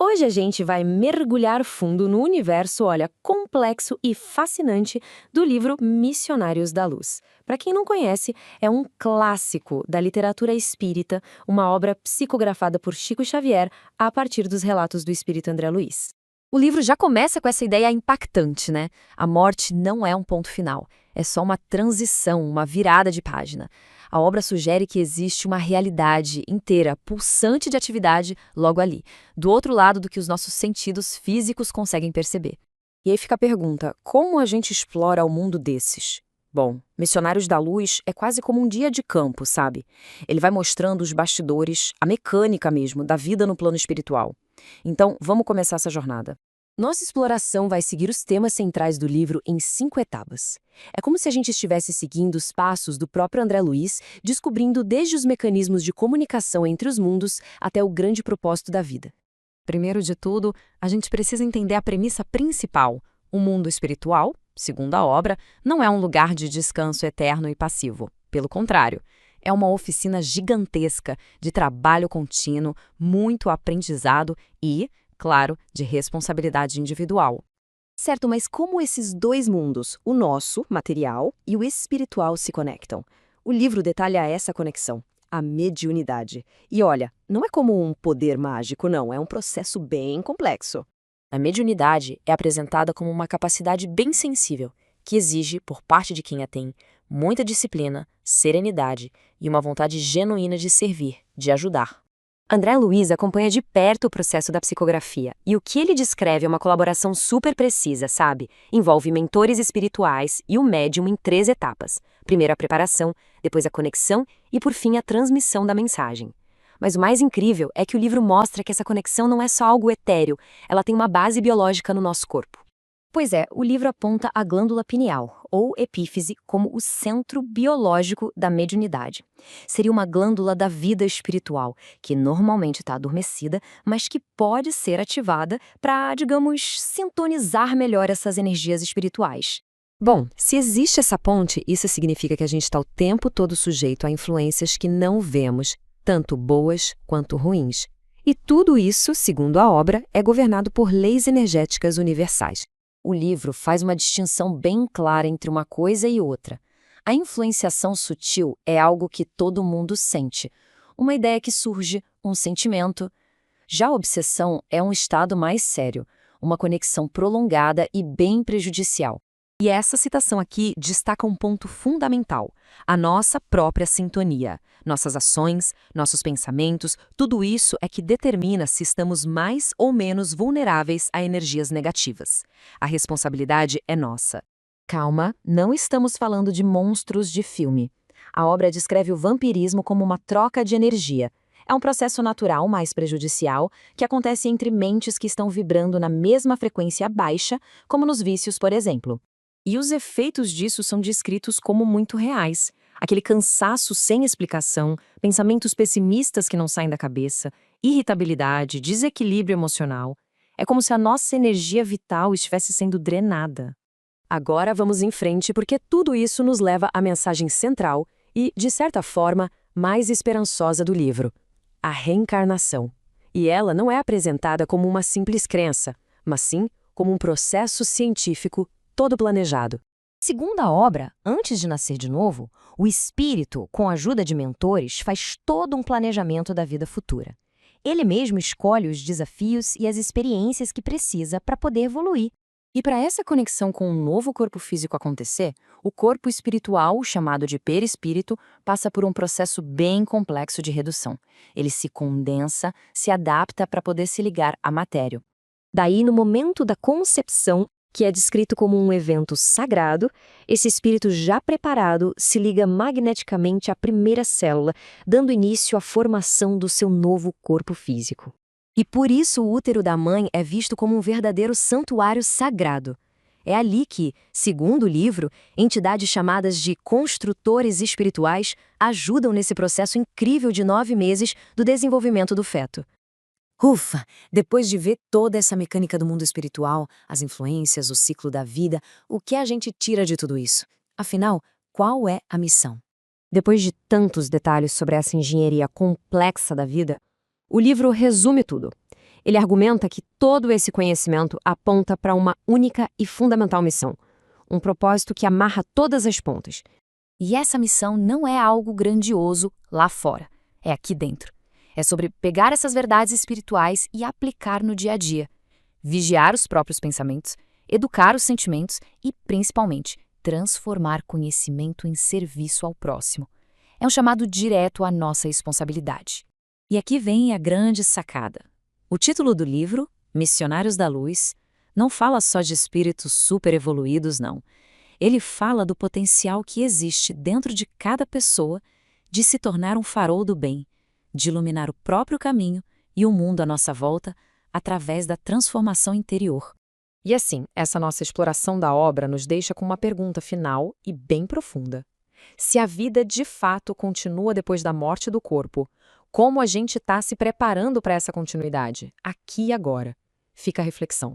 Hoje a gente vai mergulhar fundo no universo, olha, complexo e fascinante do livro Missionários da Luz. Para quem não conhece, é um clássico da literatura espírita, uma obra psicografada por Chico Xavier a partir dos relatos do espírito André Luiz. O livro já começa com essa ideia impactante, né? A morte não é um ponto final, é só uma transição, uma virada de página. A obra sugere que existe uma realidade inteira, pulsante de atividade logo ali, do outro lado do que os nossos sentidos físicos conseguem perceber. E aí fica a pergunta, como a gente explora o mundo desses? Bom, Missionários da Luz é quase como um dia de campo, sabe? Ele vai mostrando os bastidores, a mecânica mesmo, da vida no plano espiritual. Então, vamos começar essa jornada. Nossa exploração vai seguir os temas centrais do livro em 5 etapas. É como se a gente estivesse seguindo os passos do próprio André Luiz, descobrindo desde os mecanismos de comunicação entre os mundos até o grande propósito da vida. Primeiro de tudo, a gente precisa entender a premissa principal. O mundo espiritual, segundo a obra, não é um lugar de descanso eterno e passivo. Pelo contrário, é uma oficina gigantesca de trabalho contínuo, muito aprendizado e, claro, de responsabilidade individual. Certo, mas como esses dois mundos, o nosso, material, e o espiritual se conectam? O livro detalha essa conexão, a mediunidade. E olha, não é como um poder mágico, não, é um processo bem complexo. A mediunidade é apresentada como uma capacidade bem sensível, que exige, por parte de quem a tem, muita disciplina, serenidade e uma vontade genuína de servir, de ajudar. André Luiz acompanha de perto o processo da psicografia, e o que ele descreve é uma colaboração super precisa, sabe? Envolve mentores espirituais e o médium em 3 etapas. Primeiro a preparação, depois a conexão e, por fim, a transmissão da mensagem. Mas o mais incrível é que o livro mostra que essa conexão não é só algo etéreo, ela tem uma base biológica no nosso corpo. Pois é, o livro aponta a glândula pineal, ou epífise, como o centro biológico da mediunidade. Seria uma glândula da vida espiritual, que normalmente está adormecida, mas que pode ser ativada para, digamos, sintonizar melhor essas energias espirituais. Bom, se existe essa ponte, isso significa que a gente está o tempo todo sujeito a influências que não vemos, tanto boas quanto ruins. E tudo isso, segundo a obra, é governado por leis energéticas universais. O livro faz uma distinção bem clara entre uma coisa e outra. A influenciação sutil é algo que todo mundo sente, uma ideia que surge, um sentimento. Já a obsessão é um estado mais sério, uma conexão prolongada e bem prejudicial. E essa citação aqui destaca um ponto fundamental: a nossa própria sintonia. Nossas ações, nossos pensamentos, tudo isso é que determina se estamos mais ou menos vulneráveis a energias negativas. A responsabilidade é nossa. Calma, não estamos falando de monstros de filme. A obra descreve o vampirismo como uma troca de energia. É um processo natural mais prejudicial que acontece entre mentes que estão vibrando na mesma frequência baixa, como nos vícios, por exemplo. E os efeitos disso são descritos como muito reais. Aquele cansaço sem explicação, pensamentos pessimistas que não saem da cabeça, irritabilidade, desequilíbrio emocional. É como se a nossa energia vital estivesse sendo drenada. Agora vamos em frente porque tudo isso nos leva à mensagem central e, de certa forma, mais esperançosa do livro: a reencarnação. E ela não é apresentada como uma simples crença, mas sim como um processo científico todo planejado. Segundo a obra, antes de nascer de novo, o espírito, com a ajuda de mentores, faz todo um planejamento da vida futura. Ele mesmo escolhe os desafios e as experiências que precisa para poder evoluir. E para essa conexão com um novo corpo físico acontecer, o corpo espiritual, chamado de perispírito, passa por um processo bem complexo de redução. Ele se condensa, se adapta para poder se ligar à matéria. Daí, no momento da concepção, que é descrito como um evento sagrado, esse espírito já preparado se liga magneticamente à primeira célula, dando início à formação do seu novo corpo físico. E por isso o útero da mãe é visto como um verdadeiro santuário sagrado. É ali que, segundo o livro, entidades chamadas de construtores espirituais ajudam nesse processo incrível de 9 meses do desenvolvimento do feto. Ufa! Depois de ver toda essa mecânica do mundo espiritual, as influências, o ciclo da vida, o que a gente tira de tudo isso? Afinal, qual é a missão? Depois de tantos detalhes sobre essa engenharia complexa da vida, o livro resume tudo. Ele argumenta que todo esse conhecimento aponta para uma única e fundamental missão, um propósito que amarra todas as pontas. E essa missão não é algo grandioso lá fora, é aqui dentro. É sobre pegar essas verdades espirituais e aplicar no dia a dia, vigiar os próprios pensamentos, educar os sentimentos e, principalmente, transformar conhecimento em serviço ao próximo. É um chamado direto à nossa responsabilidade. E aqui vem a grande sacada. O título do livro, Missionários da Luz, não fala só de espíritos super evoluídos, não. Ele fala do potencial que existe dentro de cada pessoa de se tornar um farol do bem, de iluminar o próprio caminho e o mundo à nossa volta através da transformação interior. E assim, essa nossa exploração da obra nos deixa com uma pergunta final e bem profunda. Se a vida de fato continua depois da morte do corpo, como a gente está se preparando para essa continuidade, aqui e agora? Fica a reflexão.